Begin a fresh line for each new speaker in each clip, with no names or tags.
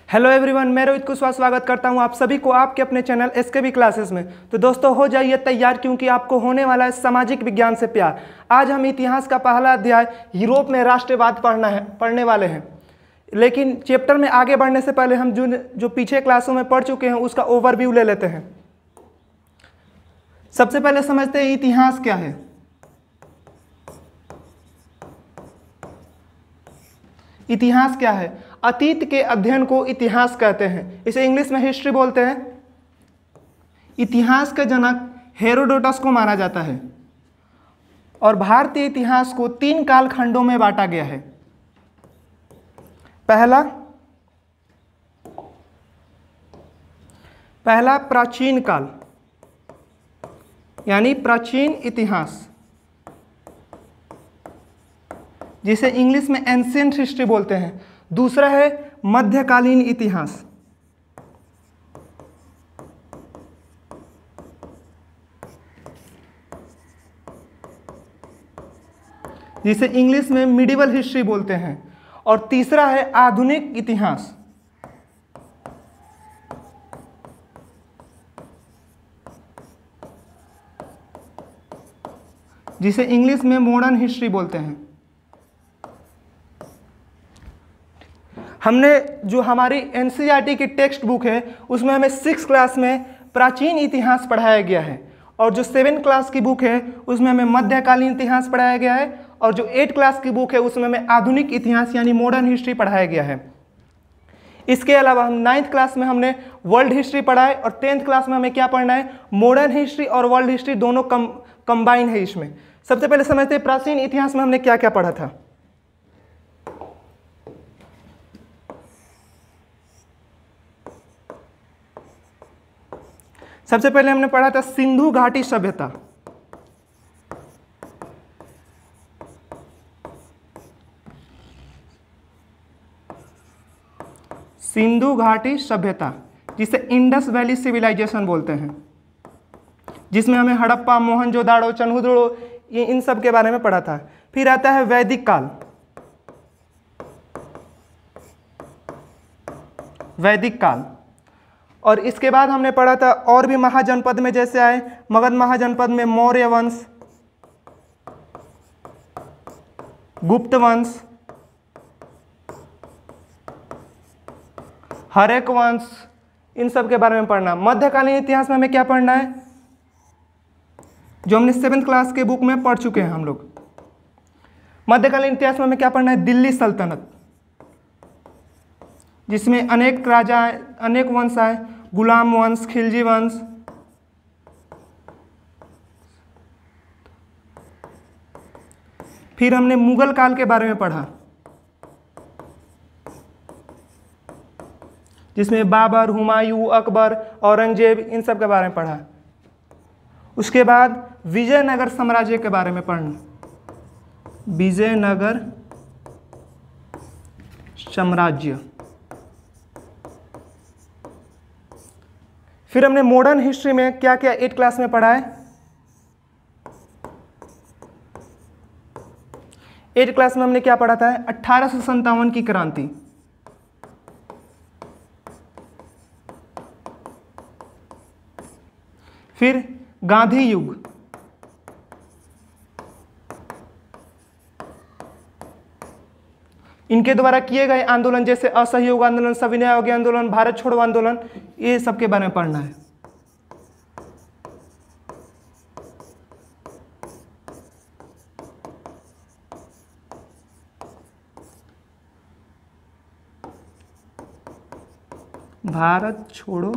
Hello everyone, मैं रोहित कुशवाहा स्वागत करता हूं आप सभी को आपके अपने चैनल एसकेबी क्लासेस में। तो दोस्तों हो जाइए तैयार, क्योंकि आपको होने वाला है सामाजिक विज्ञान से प्यार। आज हम इतिहास का पहला अध्याय यूरोप में राष्ट्रवाद पढ़ने वाले हैं। लेकिन चैप्टर में आगे बढ़ने से पहले हम जो पीछे क्लासों में पढ़ चुके हैं उसका ओवरव्यू ले लेते हैं। सबसे पहले समझते हैं इतिहास क्या है। इतिहास क्या है? अतीत के अध्ययन को इतिहास कहते हैं। इसे इंग्लिश में हिस्ट्री बोलते हैं। इतिहास का जनक हेरोडोटस को माना जाता है और भारतीय इतिहास को 3 कालखंडों में बांटा गया है। पहला प्राचीन काल यानी प्राचीन इतिहास, जिसे इंग्लिश में एंशिएंट हिस्ट्री बोलते हैं। दूसरा है मध्यकालीन इतिहास, जिसे इंग्लिश में मिडिवल हिस्ट्री बोलते हैं। और तीसरा है आधुनिक इतिहास, जिसे इंग्लिश में मॉडर्न हिस्ट्री बोलते हैं। हमने जो हमारी एनसीईआरटी की टेक्स्ट बुक है उसमें हमें 6 क्लास में प्राचीन इतिहास पढ़ाया गया है, और जो 7 क्लास की बुक है उसमें हमें मध्यकालीन इतिहास पढ़ाया गया है, और जो 8 क्लास की बुक है उसमें हमें आधुनिक इतिहास यानी मॉडर्न हिस्ट्री पढ़ाया गया है। इसके अलावा हम 9th क्लास में हमने वर्ल्ड हिस्ट्री पढ़ा है, और 10th क्लास में हमें क्या पढ़ना है? मॉडर्न हिस्ट्री और वर्ल्ड हिस्ट्री दोनों कंबाइन है इसमें। सबसे पहले समझते हैं प्राचीन इतिहास में हमने क्या क्या पढ़ा था। सबसे पहले हमने पढ़ा था सिंधु घाटी सभ्यता। सिंधु घाटी सभ्यता, जिसे इंडस वैली सिविलाइजेशन बोलते हैं, जिसमें हमें हड़प्पा, मोहनजोदाड़ो, चन्हुदड़ो इन सब के बारे में पढ़ा था। फिर आता है वैदिक काल। वैदिक काल, और इसके बाद हमने पढ़ा था और भी महाजनपद में जैसे आए मगध महाजनपद में मौर्य वंश, गुप्त वंश, हर्यक वंश, इन सब के बारे में पढ़ना। मध्यकालीन इतिहास में हमें क्या पढ़ना है? जो हमने 7th क्लास के बुक में पढ़ चुके हैं हम लोग। मध्यकालीन इतिहास में हमें क्या पढ़ना है? दिल्ली सल्तनत, जिसमें अनेक राजा आए, अनेक वंश आए, गुलाम वंश, खिलजी वंश। फिर हमने मुगल काल के बारे में पढ़ा, जिसमें बाबर, हुमायूं, अकबर, औरंगजेब इन सब के बारे में पढ़ा। उसके बाद विजयनगर साम्राज्य के बारे में पढ़ना। विजयनगर साम्राज्य। फिर हमने मॉडर्न हिस्ट्री में क्या क्या 8 क्लास में पढ़ा है? 8 क्लास में हमने क्या पढ़ा था? 1857 की क्रांति। फिर गांधी युग, इनके द्वारा किए गए आंदोलन जैसे असहयोग आंदोलन, सविनय अवज्ञा आंदोलन, भारत छोड़ो आंदोलन, ये सब के बारे में पढ़ना है। भारत छोड़ो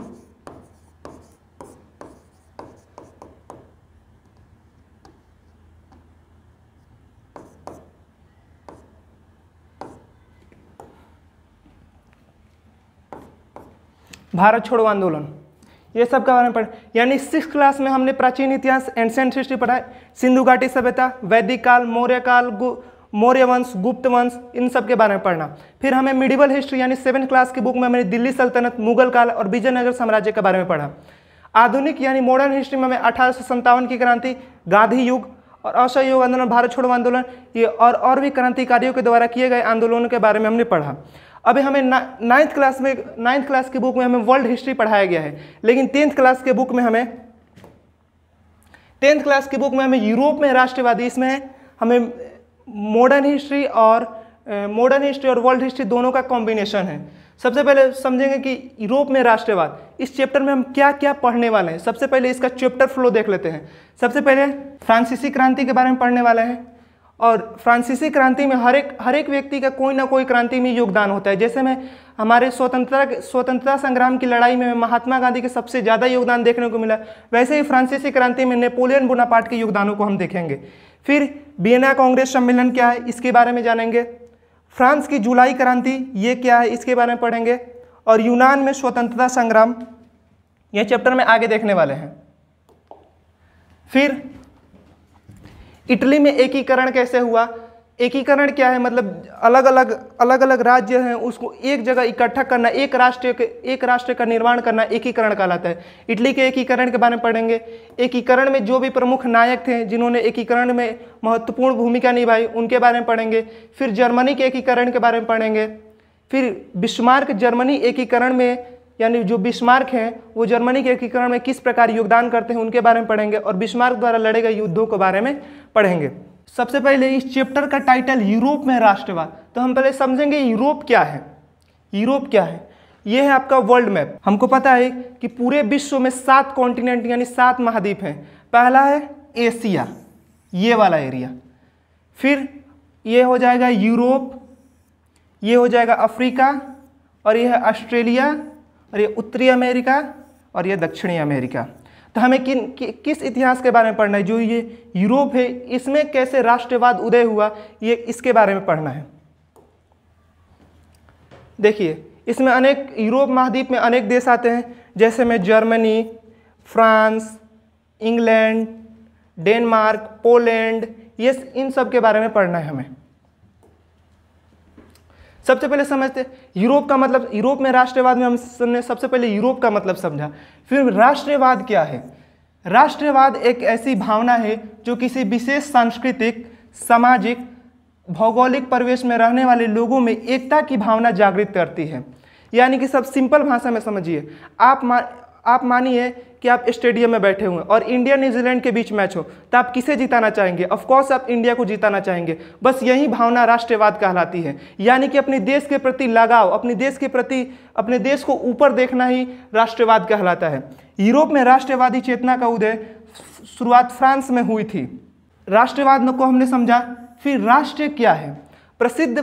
भारत छोड़ो आंदोलन, ये सब के बारे में पढ़। यानी 6th क्लास में हमने प्राचीन इतिहास, एंशिएंट हिस्ट्री पढ़ा है। सिंधु घाटी सभ्यता, वैदिक काल, मौर्य काल, मौर्य वंश, गुप्त वंश, इन सब के बारे में पढ़ना। फिर हमें मिडिवल हिस्ट्री यानी 7th क्लास की बुक में हमने दिल्ली सल्तनत, मुगल काल और विजयनगर साम्राज्य के बारे में पढ़ा। आधुनिक यानी मॉडर्न हिस्ट्री में हमें 1857 की क्रांति, गांधी युग और असहयोग आंदोलन, भारत छोड़ो आंदोलन, ये और भी क्रांतिकारियों के द्वारा किए गए आंदोलनों के बारे में हमने पढ़ा। अभी हमें नाइन्थ क्लास की बुक में हमें वर्ल्ड हिस्ट्री पढ़ाया गया है, लेकिन टेंथ क्लास की बुक में हमें यूरोप में राष्ट्रवादी, इसमें हमें मॉडर्न हिस्ट्री और वर्ल्ड हिस्ट्री दोनों का कॉम्बिनेशन है। सबसे पहले समझेंगे कि यूरोप में राष्ट्रवाद, इस चैप्टर में हम क्या क्या पढ़ने वाले हैं। सबसे पहले इसका चैप्टर फ्लो देख लेते हैं। सबसे पहले फ्रांसीसी क्रांति के बारे में पढ़ने वाले हैं, और फ्रांसीसी क्रांति में हर एक व्यक्ति का कोई ना कोई क्रांति में योगदान होता है। जैसे मैं हमारे स्वतंत्रता संग्राम की लड़ाई में महात्मा गांधी के सबसे ज़्यादा योगदान देखने को मिला, वैसे ही फ्रांसीसी क्रांति में नेपोलियन बोनापार्ट के योगदानों को हम देखेंगे। फिर वियना कांग्रेस सम्मेलन क्या है, इसके बारे में जानेंगे। फ्रांस की जुलाई क्रांति ये क्या है, इसके बारे में पढ़ेंगे। और यूनान में स्वतंत्रता संग्राम, ये चैप्टर में आगे देखने वाले हैं। फिर इटली में एकीकरण कैसे हुआ, एकीकरण क्या है, मतलब अलग अलग राज्य हैं उसको एक जगह इकट्ठा करना, एक राष्ट्र का निर्माण करना एकीकरण कहलाता है। इटली के एकीकरण के बारे में पढ़ेंगे। एकीकरण में जो भी प्रमुख नायक थे जिन्होंने एकीकरण में महत्वपूर्ण भूमिका निभाई, उनके बारे में पढ़ेंगे। फिर जर्मनी के एकीकरण के बारे में पढ़ेंगे। फिर बिस्मार्क जर्मनी एकीकरण में, यानी जो बिस्मार्क हैं वो जर्मनी के एकीकरण में किस प्रकार योगदान करते हैं, उनके बारे में पढ़ेंगे। और बिस्मार्क द्वारा लड़े गए युद्धों के बारे में पढ़ेंगे। सबसे पहले इस चैप्टर का टाइटल यूरोप में राष्ट्रवाद, तो हम पहले समझेंगे यूरोप क्या है। यूरोप क्या है, ये है आपका वर्ल्ड मैप। हमको पता है कि पूरे विश्व में 7 कॉन्टिनेंट यानी 7 महाद्वीप हैं। पहला है एशिया, ये वाला एरिया। फिर ये हो जाएगा यूरोप, ये हो जाएगा अफ्रीका, और ये है ऑस्ट्रेलिया, और ये उत्तरी अमेरिका, और ये दक्षिणी अमेरिका। तो हमें किस इतिहास के बारे में पढ़ना है, जो ये यूरोप है इसमें कैसे राष्ट्रवाद उदय हुआ, ये इसके बारे में पढ़ना है। देखिए इसमें अनेक, यूरोप महाद्वीप में अनेक देश आते हैं, जैसे में Germany, France, England, Denmark, Poland, ये इन सब के बारे में पढ़ना है हमें। सबसे पहले समझते यूरोप का मतलब। यूरोप में राष्ट्रवाद में हमने सबसे पहले यूरोप का मतलब समझा। फिर राष्ट्रवाद क्या है। राष्ट्रवाद एक ऐसी भावना है जो किसी विशेष सांस्कृतिक, सामाजिक, भौगोलिक परिवेश में रहने वाले लोगों में एकता की भावना जागृत करती है। यानी कि सब सिंपल भाषा में समझिए, आप मानिए कि आप स्टेडियम में बैठे हुए हैं और इंडिया न्यूजीलैंड के बीच मैच हो, तो आप किसे जिताना चाहेंगे? ऑफ कोर्स आप इंडिया को जिताना चाहेंगे। बस यही भावना राष्ट्रवाद कहलाती है। यानी कि अपने देश के प्रति लगाव, अपने देश को ऊपर देखना ही राष्ट्रवाद कहलाता है। यूरोप में राष्ट्रवादी चेतना का उदय शुरुआत फ्रांस में हुई थी। राष्ट्रवाद को हमने समझा। फिर राष्ट्र क्या है। प्रसिद्ध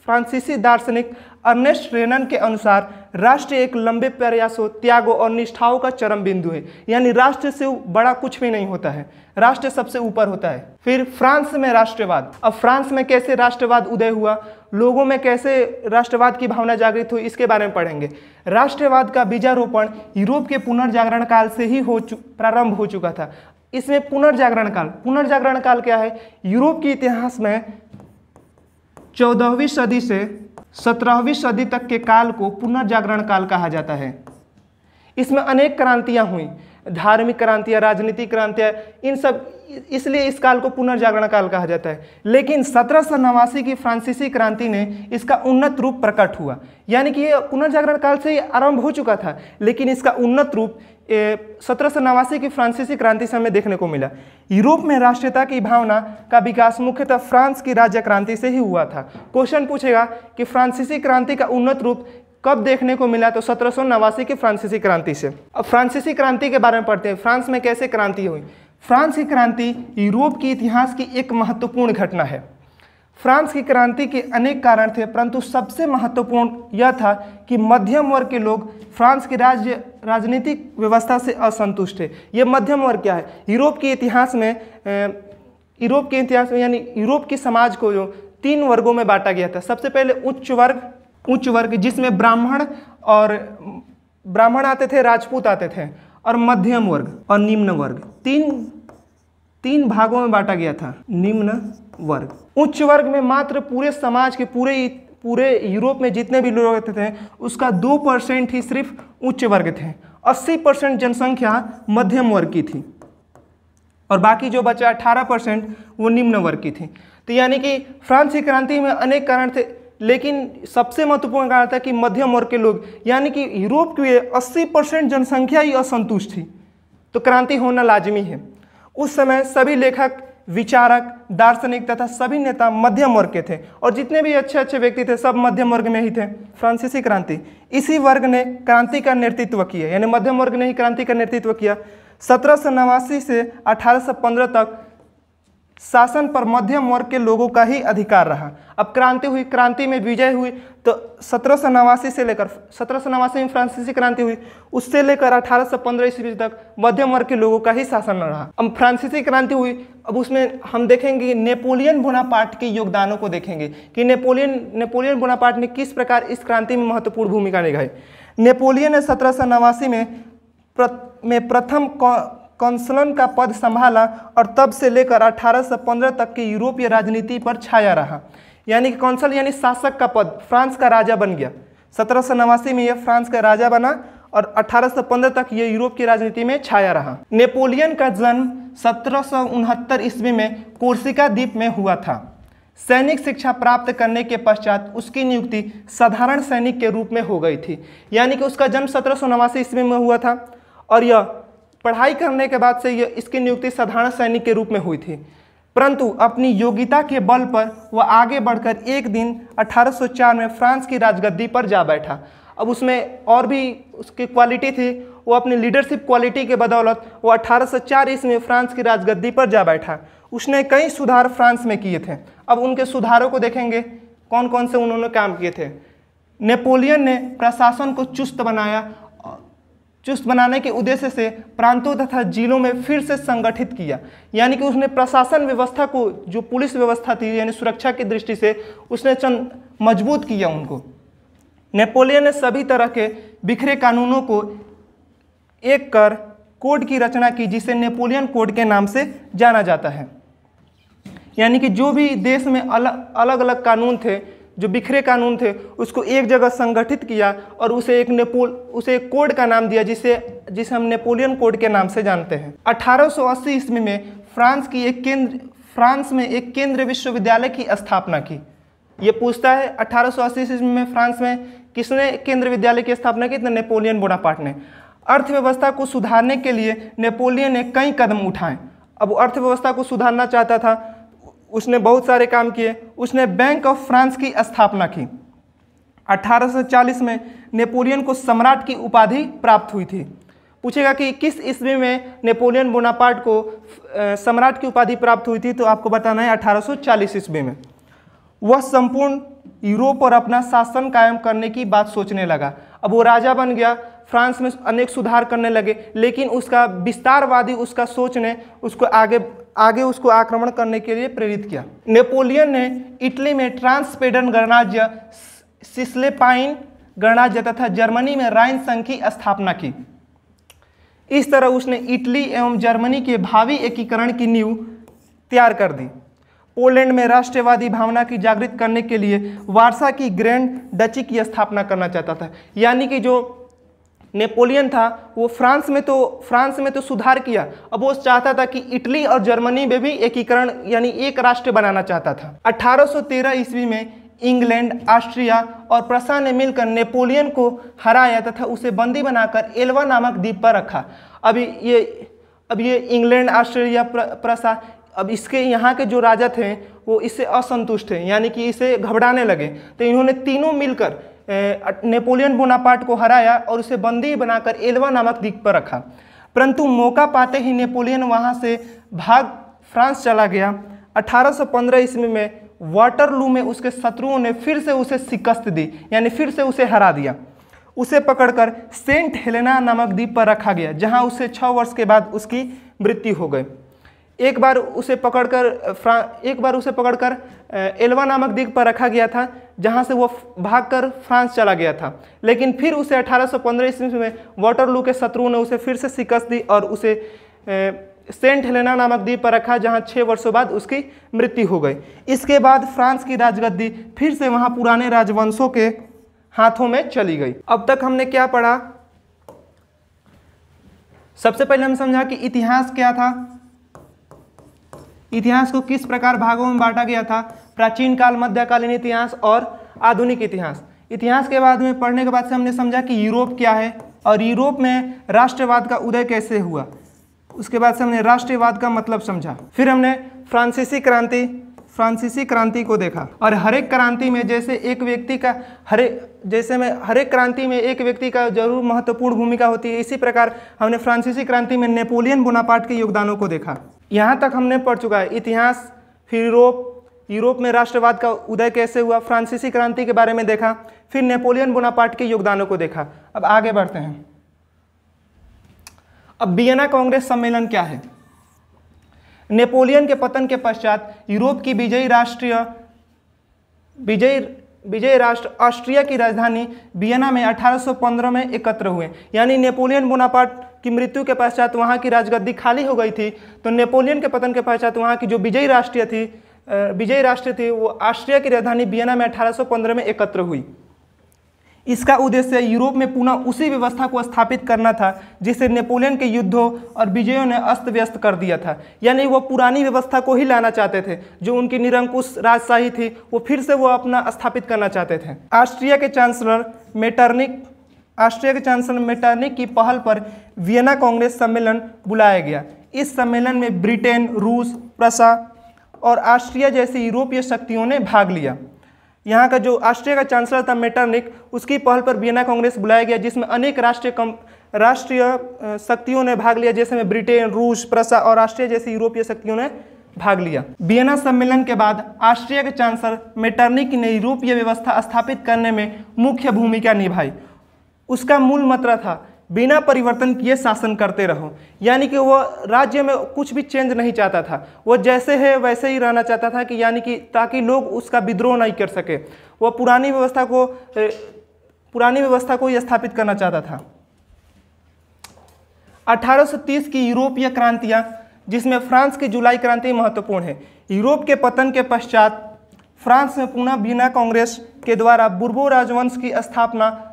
फ्रांसीसी दार्शनिक अर्नेस्ट रेनन के अनुसार राष्ट्र एक लंबे प्रयासों, त्यागों और निष्ठाओं का चरम बिंदु है। यानी राष्ट्र से बड़ा कुछ भी नहीं होता है, राष्ट्र सबसे ऊपर होता है। फिर फ्रांस में राष्ट्रवाद। अब फ्रांस में कैसे राष्ट्रवाद उदय हुआ, लोगों में कैसे राष्ट्रवाद की भावना जागृत हुई, इसके बारे में पढ़ेंगे। राष्ट्रवाद का बीजारोपण यूरोप के पुनर्जागरण काल से ही प्रारंभ हो चुका था। इसमें पुनर्जागरण काल क्या है? यूरोप के इतिहास में 14वीं सदी से 17वीं सदी तक के काल को पुनर्जागरण काल कहा जाता है। इसमें अनेक क्रांतियां हुई, धार्मिक क्रांतियां, राजनीतिक क्रांतियां, इन सब, इसलिए इस काल को पुनर्जागरण काल कहा जाता है। लेकिन 1789 की फ्रांसीसी क्रांति ने इसका उन्नत रूप प्रकट हुआ। यानी कि ये पुनर्जागरण काल से आरंभ हो चुका था, लेकिन इसका उन्नत रूप 1789 की फ्रांसीसी क्रांति से हमें देखने को मिला। यूरोप में राष्ट्रीयता की भावना का विकास मुख्यतः फ्रांस की राज्य क्रांति से ही हुआ था। क्वेश्चन पूछेगा कि फ्रांसीसी क्रांति का उन्नत रूप कब देखने को मिला, तो 1789 की फ्रांसीसी क्रांति से। अब फ्रांसीसी क्रांति के बारे में पढ़ते हैं। फ्रांस में कैसे क्रांति हुई। फ्रांस की क्रांति यूरोप के इतिहास की एक महत्वपूर्ण घटना है। फ्रांस की क्रांति के अनेक कारण थे, परंतु सबसे महत्वपूर्ण यह था कि मध्यम वर्ग के लोग फ्रांस की राजनीतिक व्यवस्था से असंतुष्ट थे। ये मध्यम वर्ग क्या है? यूरोप के इतिहास में यानी यूरोप के समाज को जो 3 वर्गों में बांटा गया था। सबसे पहले उच्च वर्ग जिसमें ब्राह्मण आते थे, राजपूत आते थे, और मध्यम वर्ग और निम्न वर्ग, तीन भागों में बांटा गया था। निम्न वर्ग, उच्च वर्ग में मात्र पूरे समाज के पूरे यूरोप में जितने भी लोग रहते थे उसका 2% ही सिर्फ उच्च वर्ग थे। 80% जनसंख्या मध्यम वर्ग की थी और बाकी जो बचा 18% वो निम्न वर्ग की थी। तो यानी कि फ्रांस की क्रांति में अनेक कारण थे, लेकिन सबसे महत्वपूर्ण कारण था कि मध्यम वर्ग के लोग, यानी कि यूरोप की 80% जनसंख्या ही असंतुष्ट थी, तो क्रांति होना लाजमी है। उस समय सभी लेखक, विचारक, दार्शनिक तथा सभी नेता मध्यम वर्ग के थे और जितने भी अच्छे अच्छे व्यक्ति थे सब मध्यम वर्ग में ही थे। फ्रांसीसी क्रांति, इसी वर्ग ने क्रांति का नेतृत्व किया, यानी मध्यम वर्ग ने ही क्रांति का नेतृत्व किया। 1789 से 1815 तक शासन पर मध्यम वर्ग के लोगों का ही अधिकार रहा। अब क्रांति हुई, क्रांति में विजय हुई, तो 1789 से लेकर 1789 में फ्रांसीसी क्रांति हुई, उससे लेकर 1815 ईस्वी तक मध्यम वर्ग के लोगों का ही शासन रहा। अब फ्रांसीसी क्रांति हुई, अब उसमें हम देखेंगे नेपोलियन बोनापार्ट के योगदानों को देखेंगे कि नेपोलियन बोनापार्ट ने किस प्रकार इस क्रांति में महत्वपूर्ण भूमिका निभाई। नेपोलियन ने 1789 में प्रथम कौंसलन का पद संभाला और तब से लेकर 1815 तक की यूरोपीय राजनीति पर छाया रहा। यानी कि कौंसल यानी शासक का पद, फ्रांस का राजा बन गया। 1789 में यह फ्रांस का राजा बना और 1815 तक यह यूरोप की राजनीति में छाया रहा। नेपोलियन का जन्म 1769 ईस्वी में कोर्सिका द्वीप में हुआ था। सैनिक शिक्षा प्राप्त करने के पश्चात उसकी नियुक्ति साधारण सैनिक के रूप में हो गई थी। यानी कि उसका जन्म 1789 ईस्वी में हुआ था और यह पढ़ाई करने के बाद से इसकी नियुक्ति साधारण सैनिक के रूप में हुई थी, परंतु अपनी योग्यता के बल पर वह आगे बढ़कर एक दिन 1804 में फ्रांस की राजगद्दी पर जा बैठा। अब उसमें और भी उसकी क्वालिटी थी, वो अपनी लीडरशिप क्वालिटी के बदौलत वो 1804 ईस्वी में फ्रांस की राजगद्दी पर जा बैठा। उसने कई सुधार फ्रांस में किए थे। अब उनके सुधारों को देखेंगे कौन कौन से उन्होंने काम किए थे। नेपोलियन ने प्रशासन को चुस्त बनाने के उद्देश्य से प्रांतों तथा जिलों में फिर से संगठित किया। यानी कि उसने प्रशासन व्यवस्था को, जो पुलिस व्यवस्था थी यानी सुरक्षा की दृष्टि से, उसने मजबूत किया उनको। नेपोलियन ने सभी तरह के बिखरे कानूनों को एक कर कोड की रचना की, जिसे नेपोलियन कोड के नाम से जाना जाता है। यानी कि जो भी देश में अलग अलग कानून थे, जो बिखरे कानून थे, उसको एक जगह संगठित किया और उसे एक कोड का नाम दिया, जिसे हम नेपोलियन कोड के नाम से जानते हैं। 1880 ईस्वी में फ्रांस में एक केंद्र विश्वविद्यालय की स्थापना की। ये पूछता है 1880 ईस्वी में फ्रांस में किसने केंद्र विद्यालय की स्थापना की? तो नेपोलियन बोनापार्ट ने। अर्थव्यवस्था को सुधारने के लिए नेपोलियन ने कई कदम उठाए। अब वो अर्थव्यवस्था को सुधारना चाहता था, उसने बहुत सारे काम किए। उसने बैंक ऑफ फ्रांस की स्थापना की। 1840 में नेपोलियन को सम्राट की उपाधि प्राप्त हुई थी। पूछेगा कि किस ईस्वी में नेपोलियन बोनापार्ट को सम्राट की उपाधि प्राप्त हुई थी, तो आपको बताना है 1840 ईस्वी में। वह संपूर्ण यूरोप पर अपना शासन कायम करने की बात सोचने लगा। अब वो राजा बन गया, फ्रांस में अनेक सुधार करने लगे, लेकिन उसका विस्तारवादी उसका सोच ने उसको आगे उसको आक्रमण करने के लिए प्रेरित किया। नेपोलियन ने इटली में ट्रांसपेडर्न गणराज्य, सिसलेपाइन गणराज्य तथा जर्मनी में राइन संघ की स्थापना की। इस तरह उसने इटली एवं जर्मनी के भावी एकीकरण की नींव तैयार कर दी। पोलैंड में राष्ट्रवादी भावना की जागृत करने के लिए वारसा की ग्रैंड डची की स्थापना करना चाहता था। यानी कि जो नेपोलियन था वो फ्रांस में तो सुधार किया, अब वो चाहता था कि इटली और जर्मनी में भी एकीकरण यानी एक राष्ट्र बनाना चाहता था। 1813 ईस्वी में इंग्लैंड, ऑस्ट्रिया और प्रसा ने मिलकर नेपोलियन को हराया तथा उसे बंदी बनाकर एल्वा नामक द्वीप पर रखा। अब ये इंग्लैंड, ऑस्ट्रिया, प्रसा, अब इसके यहाँ के जो राजा थे वो इससे असंतुष्ट थे, यानी कि इसे घबराने लगे। तो इन्होंने तीनों मिलकर नेपोलियन बोनापार्ट को हराया और उसे बंदी बनाकर एल्वा नामक द्वीप पर रखा। परंतु मौका पाते ही नेपोलियन वहाँ से भाग फ्रांस चला गया। 1815 ईस्वी में वाटरलू में उसके शत्रुओं ने फिर से उसे शिकस्त दी, यानी फिर से उसे हरा दिया। उसे पकड़कर सेंट हेलेना नामक द्वीप पर रखा गया, जहाँ उसे 6 वर्ष के बाद उसकी मृत्यु हो गई। एक बार उसे पकड़कर एल्वा नामक द्वीप पर रखा गया था, जहां से वो भागकर फ्रांस चला गया था। लेकिन फिर उसे 1815 ईस्वी में वाटरलू के शत्रुओं ने उसे फिर से शिकस्त दी और उसे सेंट हेलेना नामक द्वीप पर रखा, जहां 6 वर्षों बाद उसकी मृत्यु हो गई। इसके बाद फ्रांस की राजगद्दी फिर से वहां पुराने राजवंशों के हाथों में चली गई। अब तक हमने क्या पढ़ा? सबसे पहले हम समझा कि इतिहास क्या था, इतिहास को किस प्रकार भागों में बांटा गया था, प्राचीन काल, मध्यकालीन इतिहास और आधुनिक इतिहास। इतिहास के बाद में पढ़ने के बाद से हमने समझा कि यूरोप क्या है और यूरोप में राष्ट्रवाद का उदय कैसे हुआ। उसके बाद से हमने राष्ट्रवाद का मतलब समझा। फिर हमने फ्रांसीसी क्रांति को देखा और हर एक क्रांति में जैसे एक व्यक्ति का हर एक क्रांति में एक व्यक्ति का जरूर महत्वपूर्ण भूमिका होती है, इसी प्रकार हमने फ्रांसीसी क्रांति में नेपोलियन बोनापार्ट के योगदानों को देखा। यहाँ तक हमने पढ़ चुका है इतिहास, फिर यूरोप में राष्ट्रवाद का उदय कैसे हुआ, फ्रांसीसी क्रांति के बारे में देखा, फिर नेपोलियन बोनापार्ट के योगदानों को देखा। अब आगे बढ़ते हैं। अब वियना कांग्रेस सम्मेलन क्या है? नेपोलियन के पतन के पश्चात यूरोप की विजयी राष्ट्र ऑस्ट्रिया की राजधानी वियना में 1815 में एकत्र हुए। यानी नेपोलियन बोनापार्ट की मृत्यु के पश्चात वहाँ की राजगद्दी खाली हो गई थी, तो नेपोलियन के पतन के पश्चात वहाँ की जो विजयी राष्ट्र थी वो ऑस्ट्रिया की राजधानी वियना में 1815 में एकत्र हुई। इसका उद्देश्य यूरोप में पुनः उसी व्यवस्था को स्थापित करना था जिसे नेपोलियन के युद्धों और विजयों ने अस्त व्यस्त कर दिया था। यानी वो पुरानी व्यवस्था को ही लाना चाहते थे, जो उनकी निरंकुश राजशाही थी वो फिर से वो अपना स्थापित करना चाहते थे। ऑस्ट्रिया के चांसलर मेटरनिक की पहल पर वियना कांग्रेस सम्मेलन बुलाया गया। इस सम्मेलन में ब्रिटेन, रूस, प्रसा और ऑस्ट्रिया जैसी यूरोपीय शक्तियों ने भाग लिया। यहाँ का जो ऑस्ट्रिया का चांसलर था मेटरनिक, उसकी पहल पर वियना कांग्रेस बुलाया गया, जिसमें अनेक राष्ट्रीय शक्तियों ने भाग लिया, जैसे में ब्रिटेन, रूस, प्रसा और ऑस्ट्रिया जैसी यूरोपीय शक्तियों ने भाग लिया। वियना सम्मेलन के बाद ऑस्ट्रिया के चांसलर मेटरनिक ने यूरोपीय व्यवस्था स्थापित करने में मुख्य भूमिका निभाई। उसका मूल मंत्र था बिना परिवर्तन किए शासन करते रहो। यानी कि वो राज्य में कुछ भी चेंज नहीं चाहता था, वो जैसे है वैसे ही रहना चाहता था कि यानी कि ताकि लोग उसका विद्रोह नहीं कर सके। वो पुरानी व्यवस्था को ही स्थापित करना चाहता था। 1830 की यूरोपीय क्रांतियां, जिसमें फ्रांस की जुलाई क्रांति महत्वपूर्ण है। यूरोप के पतन के पश्चात फ्रांस में पुनः वियना कांग्रेस के द्वारा बुर्बो राजवंश की स्थापना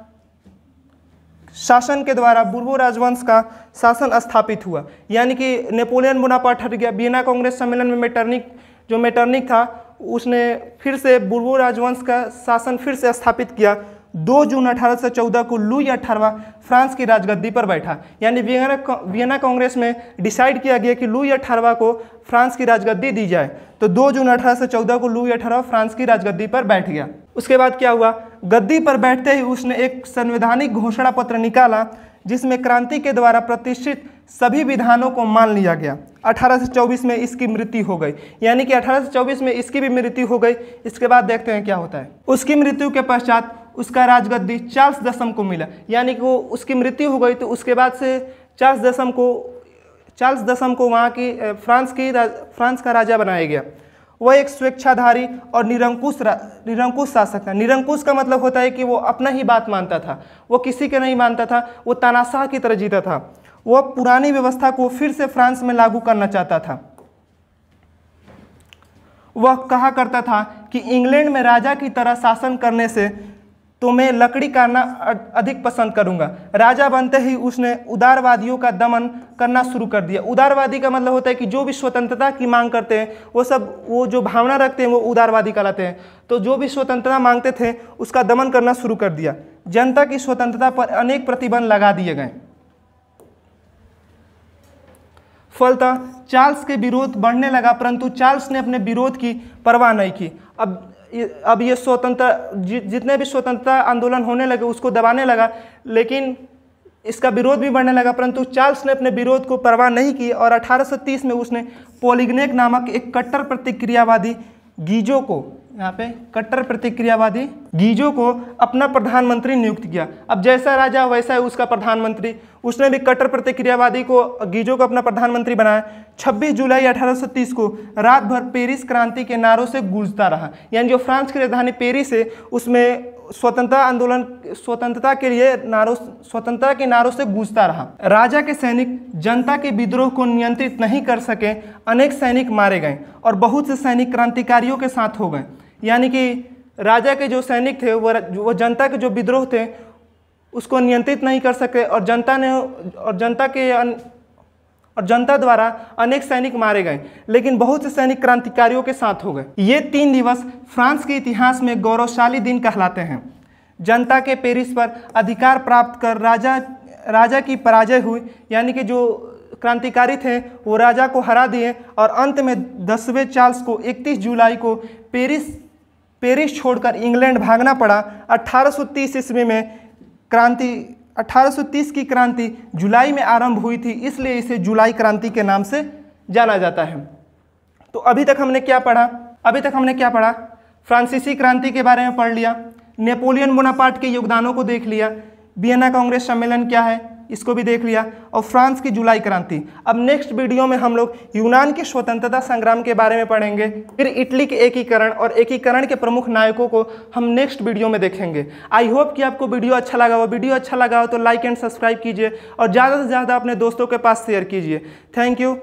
बुर्बो राजवंश का शासन स्थापित हुआ। यानी कि नेपोलियन बोनापार्ट हट गया। वियना कांग्रेस सम्मेलन में मेटरनिक था, उसने फिर से बुर्बो राजवंश का शासन फिर से स्थापित किया। 2 जून 1814 को लुई 18वां फ्रांस की राजगद्दी पर बैठा। यानी वियना कांग्रेस में डिसाइड किया गया कि लुई 18वां को फ्रांस की राजगद्दी दी जाए। तो 2 जून 1814 को लुई 18वां फ्रांस की राजगद्दी पर बैठ गया। उसके बाद क्या हुआ? गद्दी पर बैठते ही उसने एक संवैधानिक घोषणा पत्र निकाला, जिसमें क्रांति के द्वारा प्रतिष्ठित सभी विधानों को मान लिया गया। 1824 में इसकी मृत्यु हो गई। यानी कि 1824 में इसकी भी मृत्यु हो गई। इसके बाद देखते हैं क्या होता है। उसकी मृत्यु के पश्चात उसका राजगद्दी चार्ल्स दशम को मिला। यानी कि वो उसकी मृत्यु हो गई, तो उसके बाद से चार्ल्स दशम को वहाँ की फ्रांस का राजा बनाया गया। वह एक स्वेच्छाधारी और निरंकुश शासक था। निरंकुश का मतलब होता है कि वो अपना ही बात मानता था, वो किसी के नहीं मानता था, वो तानाशाह की तरह जीता था। वह पुरानी व्यवस्था को फिर से फ्रांस में लागू करना चाहता था। वह कहा करता था कि इंग्लैंड में राजा की तरह शासन करने से तो मैं लकड़ी काटना अधिक पसंद करूंगा। राजा बनते ही उसने उदारवादियों का दमन करना शुरू कर दिया। उदारवादी का मतलब होता है कि जो भी स्वतंत्रता की मांग करते हैं वो जो भावना रखते हैं वो उदारवादी कहलाते हैं। तो जो भी स्वतंत्रता मांगते थे उसका दमन करना शुरू कर दिया। जनता की स्वतंत्रता पर अनेक प्रतिबंध लगा दिए गए। फलतः चार्ल्स के विरोध बढ़ने लगा, परंतु चार्ल्स ने अपने विरोध की परवाह नहीं की। अब ये जितने भी स्वतंत्रता आंदोलन होने लगे उसको दबाने लगा, लेकिन इसका विरोध भी बढ़ने लगा, परंतु चार्ल्स ने अपने विरोध को परवाह नहीं की और 1830 में उसने पोलिग्नेक नामक एक कट्टर प्रतिक्रियावादी गीजो को अपना प्रधानमंत्री नियुक्त किया। अब जैसा राजा वैसा है उसका प्रधानमंत्री। उसने भी कट्टर प्रतिक्रियावादी गीजो को अपना प्रधानमंत्री बनाया। 26 जुलाई 1830 को रात भर पेरिस क्रांति के नारों से गूंजता रहा। यानी जो फ्रांस की राजधानी पेरिस है उसमें स्वतंत्रता के नारों से गूंजता रहा। राजा के सैनिक जनता के विद्रोह को नियंत्रित नहीं कर सके। अनेक सैनिक मारे गए और बहुत से सैनिक क्रांतिकारियों के साथ हो गए। यानी कि राजा के जो सैनिक थे वो जनता के जो विद्रोह थे उसको नियंत्रित नहीं कर सके और और जनता द्वारा अनेक सैनिक मारे गए, लेकिन बहुत से सैनिक क्रांतिकारियों के साथ हो गए। ये 3 दिवस फ्रांस के इतिहास में गौरवशाली दिन कहलाते हैं। जनता के पेरिस पर अधिकार प्राप्त कर राजा की पराजय हुई, यानी कि जो क्रांतिकारी थे वो राजा को हरा दिए और अंत में 10वें चार्ल्स को 31 जुलाई को पेरिस छोड़कर इंग्लैंड भागना पड़ा। 1830 ईस्वी में 1830 की क्रांति जुलाई में आरंभ हुई थी, इसलिए इसे जुलाई क्रांति के नाम से जाना जाता है। तो अभी तक हमने क्या पढ़ा? फ्रांसीसी क्रांति के बारे में पढ़ लिया, नेपोलियन बोनापार्ट के योगदानों को देख लिया, वियना कांग्रेस सम्मेलन क्या है इसको भी देख लिया, और फ्रांस की जुलाई क्रांति। अब नेक्स्ट वीडियो में हम लोग यूनान के स्वतंत्रता संग्राम के बारे में पढ़ेंगे, फिर इटली के एकीकरण और एकीकरण के प्रमुख नायकों को हम नेक्स्ट वीडियो में देखेंगे। आई होप कि आपको वीडियो अच्छा लगा हो तो लाइक एंड सब्सक्राइब कीजिए और ज़्यादा से ज़्यादा अपने दोस्तों के पास शेयर कीजिए। Thank you.